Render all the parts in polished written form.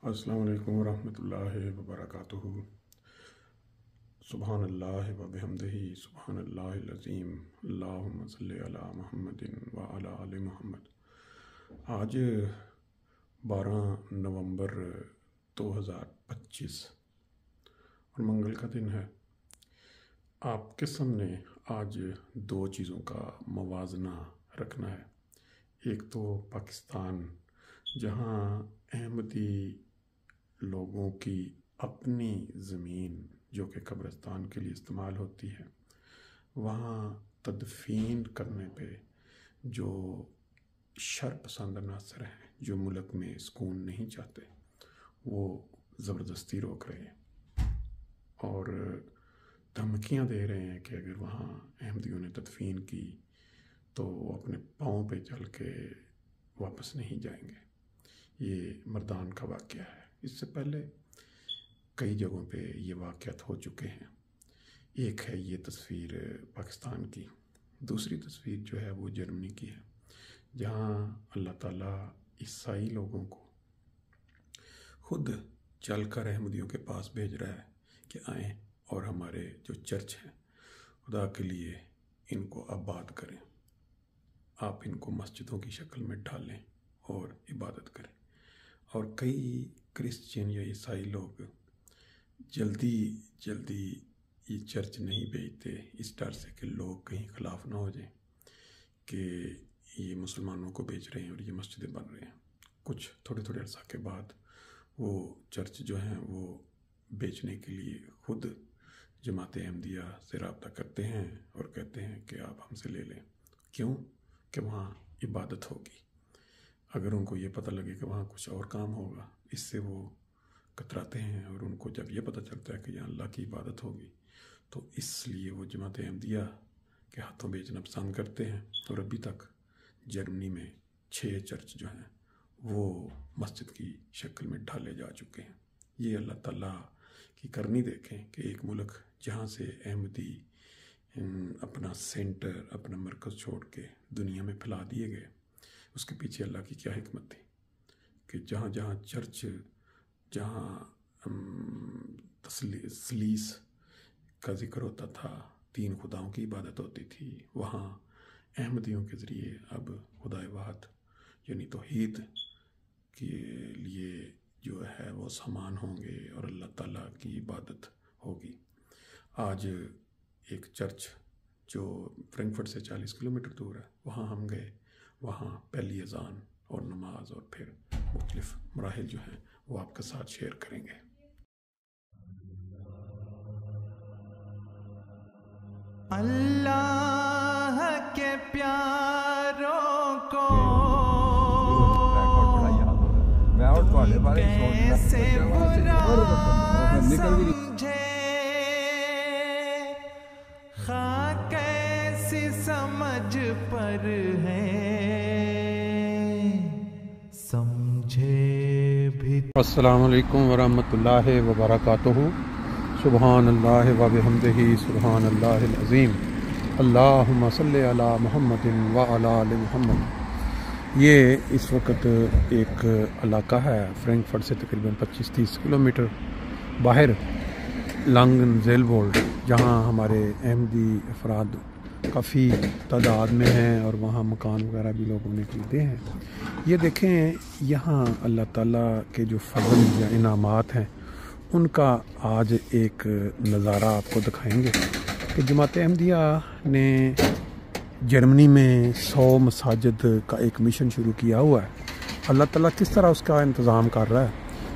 अस्सलाम वालेकुम रहमतुल्लाहि व बरकातुहू। सुबहान अल्लाह व बिहम्दिही सुबहानल्लाहिल अज़ीम। अल्लाहुम्मा सल्लि अला मुहम्मदिन व अला आलि मुहम्मद। आज 12 नवंबर 2025 और मंगल का दिन है। आपके सामने आज दो चीज़ों का मवाजना रखना है। एक तो पाकिस्तान, जहाँ अहमदी लोगों की अपनी ज़मीन जो कि कब्रिस्तान के लिए इस्तेमाल होती है, वहाँ तदफीन करने पे जो शरपसंद अनासर हैं, जो मुल्क में सुकून नहीं चाहते, वो ज़बरदस्ती रोक रहे हैं और धमकियाँ दे रहे हैं कि अगर वहाँ अहमदियों ने तदफीन की तो वो अपने पाँव पे चल के वापस नहीं जाएंगे। ये मर्दान का वाक़या है। इससे पहले कई जगहों पे ये वाक़यात हो चुके हैं। एक है ये तस्वीर पाकिस्तान की, दूसरी तस्वीर जो है वो जर्मनी की है, जहाँ अल्लाह ताला ईसाई लोगों को खुद चलकर अहमदियों के पास भेज रहा है कि आएँ और हमारे जो चर्च हैं खुदा के लिए इनको आबाद करें, आप इनको मस्जिदों की शक्ल में ढालें और इबादत करें। और कई क्रिश्चियन या ईसाई लोग जल्दी ये चर्च नहीं भेजते इस डर से कि लोग कहीं ख़िलाफ़ ना हो जाएं कि ये मुसलमानों को बेच रहे हैं और ये मस्जिदें बन रहे हैं। कुछ थोड़े अर्सा के बाद वो चर्च जो हैं वो बेचने के लिए खुद जमात अहमदिया से रब्ता करते हैं और कहते हैं कि आप हमसे ले लें। क्यों? कि वहाँ इबादत होगी। अगर उनको ये पता लगे कि वहाँ कुछ और काम होगा, इससे वो कतराते हैं। और उनको जब ये पता चलता है कि यहाँ अल्लाह की इबादत होगी, तो इसलिए वो जमात अहमदिया के हाथों बेचना पसंद करते हैं। और अभी तक जर्मनी में 6 चर्च जो हैं वो मस्जिद की शक्ल में ढाले जा चुके हैं। ये अल्लाह ताला की करनी देखें कि एक मुल्क जहाँ से अहमदी अपना सेंटर, अपना मरकज़ छोड़ के दुनिया में फैला दिए गए, उसके पीछे अल्लाह की क्या हिकमत थी कि जहाँ जहाँ चर्च, जहाँ तसलीस का ज़िक्र होता था, 3 खुदाओं की इबादत होती थी, वहाँ अहमदियों के ज़रिए अब खुदाए वाहिद यानी तौहीद के लिए जो है वो सामान होंगे और अल्लाह ताला की इबादत होगी। आज एक चर्च जो फ्रैंकफर्ट से 40 किलोमीटर दूर है, वहाँ हम गए। वहाँ पहली अज़ान और नमाज और फिर मुख्तलिफ मराहिल जो हैं वो आपके साथ शेयर करेंगे। अल्लाह के प्यारों को कैसे बुरा समझे, हाँ कैसी समझ पर है समझे भी। अस्सलामु अलैकुम वरहमतुल्लाहि व बरकातुहू। सुबहानल्लाहि व बिहम्दिही सुबहानल्लाहिल अज़ीम। अल्लाहुम्मा सल्लि अला मुहम्मदिन व अला आलि मुहम्मद। ये इस वक्त एक इलाका है फ्रैंकफर्ट से तकरीबन 25-30 किलोमीटर बाहर, लांगनज़ेलवोल्ड, जहाँ हमारे अहमदी अफराद काफ़ी तादाद में हैं और वहाँ मकान वगैरह भी लोगों ने खरीदे हैं। ये देखें, यहाँ अल्लाह ताला के जो फज़ल या इनामात हैं उनका आज एक नज़ारा आपको दिखाएंगे कि जमात अहमदिया ने जर्मनी में 100 मसाजिद का एक मिशन शुरू किया हुआ है। अल्लाह ताला किस तरह उसका इंतज़ाम कर रहा है।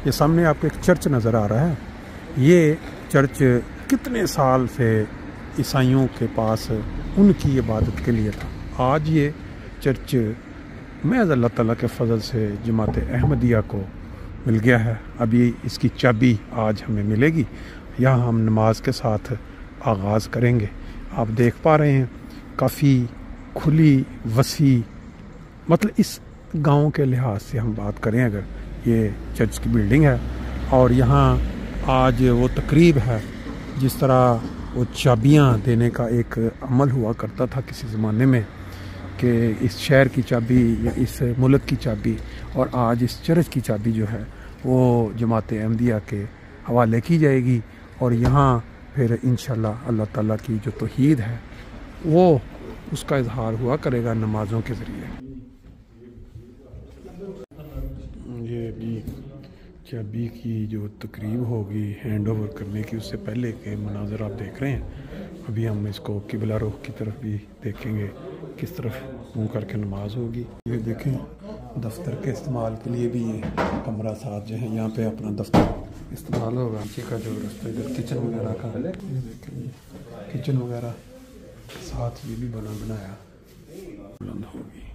ये सामने आपको एक चर्च नज़र आ रहा है। ये चर्च कितने साल से ईसाइयों के पास उनकी इबादत के लिए था। आज ये चर्च महज़ अल्लाह ताला के फजल से जमात अहमदिया को मिल गया है। अभी इसकी चाबी आज हमें मिलेगी। यहाँ हम नमाज के साथ आगाज़ करेंगे। आप देख पा रहे हैं काफ़ी खुली वसी, मतलब इस गांव के लिहाज से हम बात करें अगर, ये चर्च की बिल्डिंग है और यहाँ आज वो तकरीब है जिस तरह वो चाबियाँ देने का एक अमल हुआ करता था किसी ज़माने में कि इस शहर की चाबी या इस मुल्क की चाबी, और आज इस चर्च की चाबी जो है وہ جماعت احمدیہ کے حوالے کی جائے گی، اور یہاں پھر انشاءاللہ اللہ تعالیٰ کی جو توحید ہے وہ اس کا اظہار ہوا کرے گا نمازوں کے ذریعے۔ یہ بھی چابی کی جو تقریب ہوگی ہینڈ اوور کرنے کی، اس سے پہلے کے مناظر آپ دیکھ رہے ہیں۔ ابھی ہم اس کو قبلہ رخ کی طرف بھی دیکھیں گے، کس طرف منہ کر کے نماز ہوگی۔ یہ دیکھیں دفتر کے استعمال کے لیے بھی یہ کمرہ ساتھ جو ہے، یہاں پہ اپنا دفتر استعمال ہوگا۔ نیچے کا جو رستہ ادھر کچن وغیرہ کا، یہ دیکھیں کچن وغیرہ ساتھ یہ بھی بنایا بلند ہوگی۔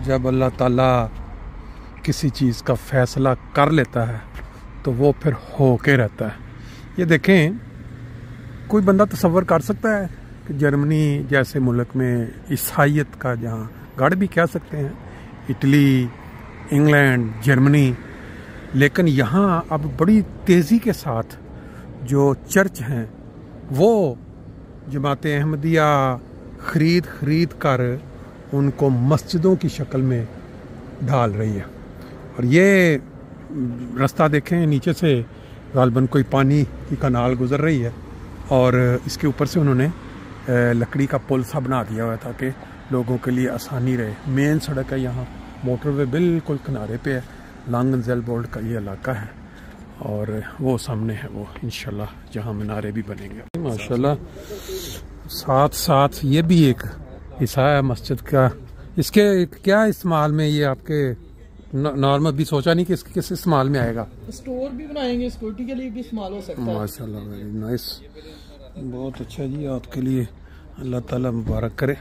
جب اللہ تعالیٰ کسی چیز کا فیصلہ کر لیتا ہے تو وہ پھر ہو کے رہتا ہے۔ یہ دیکھیں، کوئی بندہ تصور کر سکتا ہے کہ جرمنی جیسے ملک میں عیسائیت کا جہاں گڑھ بھی کہہ سکتے ہیں، اٹلی، انگلینڈ، جرمنی، لیکن یہاں اب بڑی تیزی کے ساتھ جو چرچ ہیں وہ جماعت احمدیہ خرید کر ان کو مسجدوں کی شکل میں ڈھال رہی ہے۔ اور یہ رستہ دیکھیں، نیچے سے غالباً کوئی پانی کی کنال گزر رہی ہے، اور اس کے اوپر سے انہوں نے لکڑی کا پل سا بنا دیا ہوا ہے تاکہ لوگوں کے لیے آسانی رہے۔ مین سڑک ہے، یہاں موٹر وے بالکل کنارے پہ ہے، لانگن زیل بورڈ کا یہ علاقہ ہے، اور وہ سامنے ہے وہ انشاءاللہ جہاں منارے بھی بنیں گے ماشاءاللہ۔ ساتھ یہ بھی ایک حصہ ہے مسجد کا۔ اس کے کیا استعمال میں یہ آپ کے نارمل بھی سوچا نہیں کہ اس کے کس استعمال میں آئے گا؟ اسٹور بھی بنائیں گے، سیکورٹی کے لیے بھی استعمال ہو سکتا ہے۔ ماشاءاللہ، ویری نائس، بہت اچھا جی، آپ کے لیے اللہ تعالیٰ مبارک کرے۔